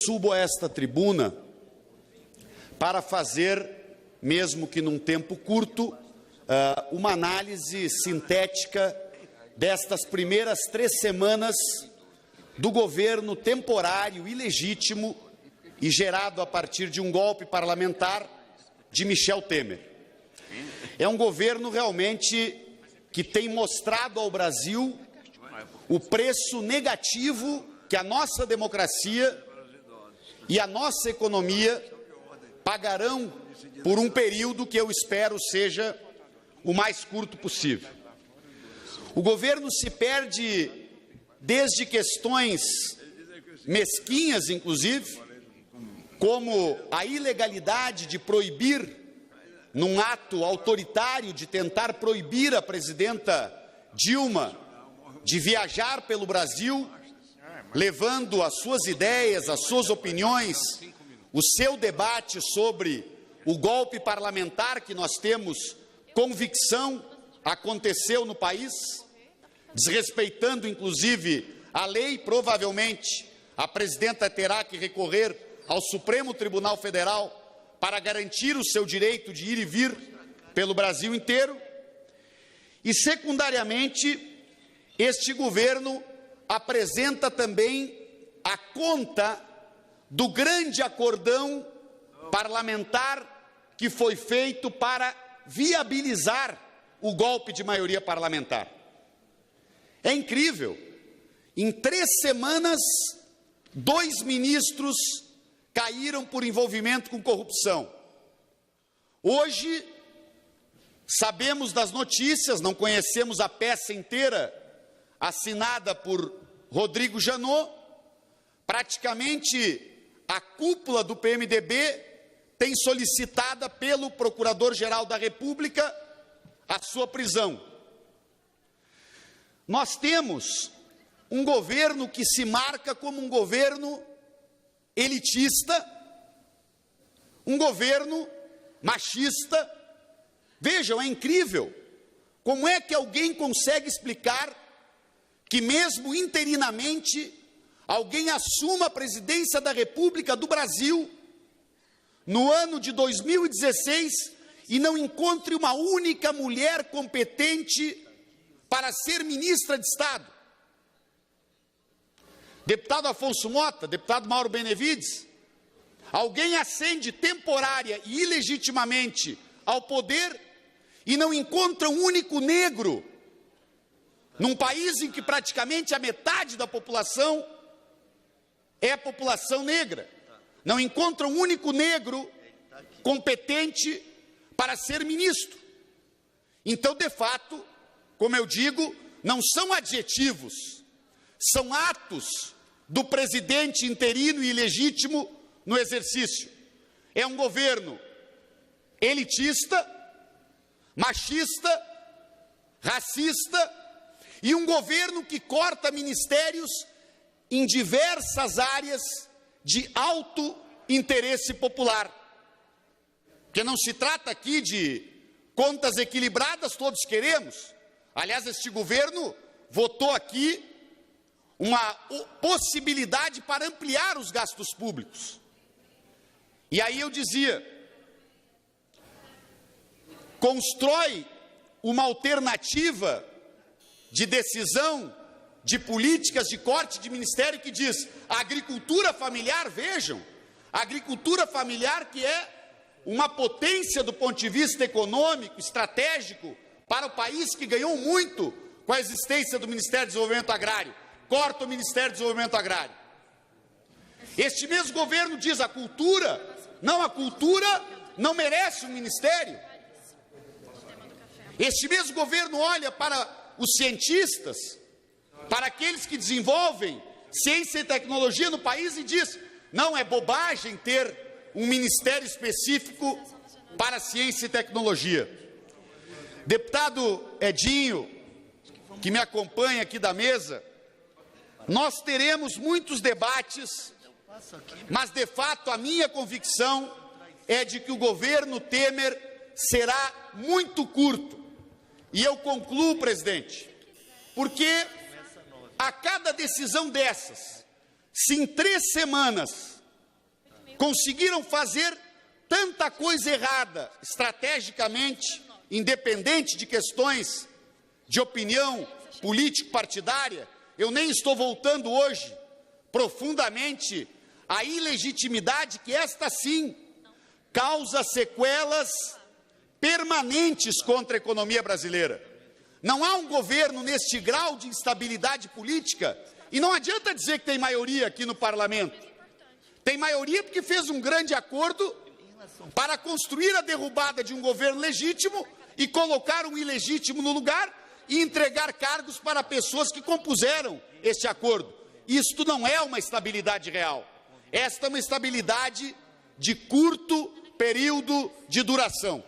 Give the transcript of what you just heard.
Subo a esta tribuna para fazer, mesmo que num tempo curto, uma análise sintética destas primeiras 3 semanas do governo temporário, ilegítimo e gerado a partir de um golpe parlamentar de Michel Temer. É um governo realmente que tem mostrado ao Brasil o preço negativo que a nossa democracia e a nossa economia pagarão por um período que eu espero seja o mais curto possível. O governo se perde desde questões mesquinhas, inclusive, como a ilegalidade de proibir, num ato autoritário de tentar proibir a presidenta Dilma de viajar pelo Brasil, levando as suas ideias, as suas opiniões, o seu debate sobre o golpe parlamentar que nós temos convicção aconteceu no país, desrespeitando inclusive a lei. Provavelmente a presidenta terá que recorrer ao Supremo Tribunal Federal para garantir o seu direito de ir e vir pelo Brasil inteiro. E, secundariamente, este governo apresenta também a conta do grande acordão parlamentar que foi feito para viabilizar o golpe de maioria parlamentar. É incrível, em 3 semanas, 2 ministros caíram por envolvimento com corrupção. Hoje, sabemos das notícias, não conhecemos a peça inteira, assinada por Rodrigo Janot. Praticamente a cúpula do PMDB tem solicitada pelo Procurador-Geral da República a sua prisão. Nós temos um governo que se marca como um governo elitista, um governo machista. Vejam, é incrível como é que alguém consegue explicar que mesmo interinamente alguém assuma a presidência da República do Brasil no ano de 2016 e não encontre uma única mulher competente para ser ministra de Estado. Deputado Afonso Mota, deputado Mauro Benevides, alguém ascende temporária e ilegitimamente ao poder e não encontra um único negro num país em que praticamente a metade da população é população negra. Não encontra um único negro competente para ser ministro. Então, de fato, como eu digo, não são adjetivos, são atos do presidente interino e ilegítimo no exercício. É um governo elitista, machista, racista, e um governo que corta ministérios em diversas áreas de alto interesse popular. Porque não se trata aqui de contas equilibradas, todos queremos. Aliás, este governo votou aqui uma possibilidade para ampliar os gastos públicos. E aí eu dizia, constrói uma alternativa de decisão, de políticas de corte de ministério que diz a agricultura familiar. Vejam, a agricultura familiar, que é uma potência do ponto de vista econômico, estratégico para o país, que ganhou muito com a existência do Ministério do Desenvolvimento Agrário, corta o Ministério do Desenvolvimento Agrário. Este mesmo governo diz a cultura não merece um ministério. Este mesmo governo olha para os cientistas, para aqueles que desenvolvem ciência e tecnologia no país e diz, não, é bobagem ter um ministério específico para ciência e tecnologia. Deputado Edinho, que me acompanha aqui da mesa, nós teremos muitos debates, mas de fato a minha convicção é de que o governo Temer será muito curto. E eu concluo, presidente, porque a cada decisão dessas, se em 3 semanas conseguiram fazer tanta coisa errada, estrategicamente, independente de questões de opinião político-partidária. Eu nem estou voltando hoje profundamente à ilegitimidade que esta sim causa sequelas permanentes contra a economia brasileira. Não há um governo neste grau de instabilidade política, e não adianta dizer que tem maioria aqui no parlamento. Tem maioria porque fez um grande acordo para construir a derrubada de um governo legítimo e colocar um ilegítimo no lugar e entregar cargos para pessoas que compuseram este acordo. Isto não é uma estabilidade real. Esta é uma estabilidade de curto período de duração.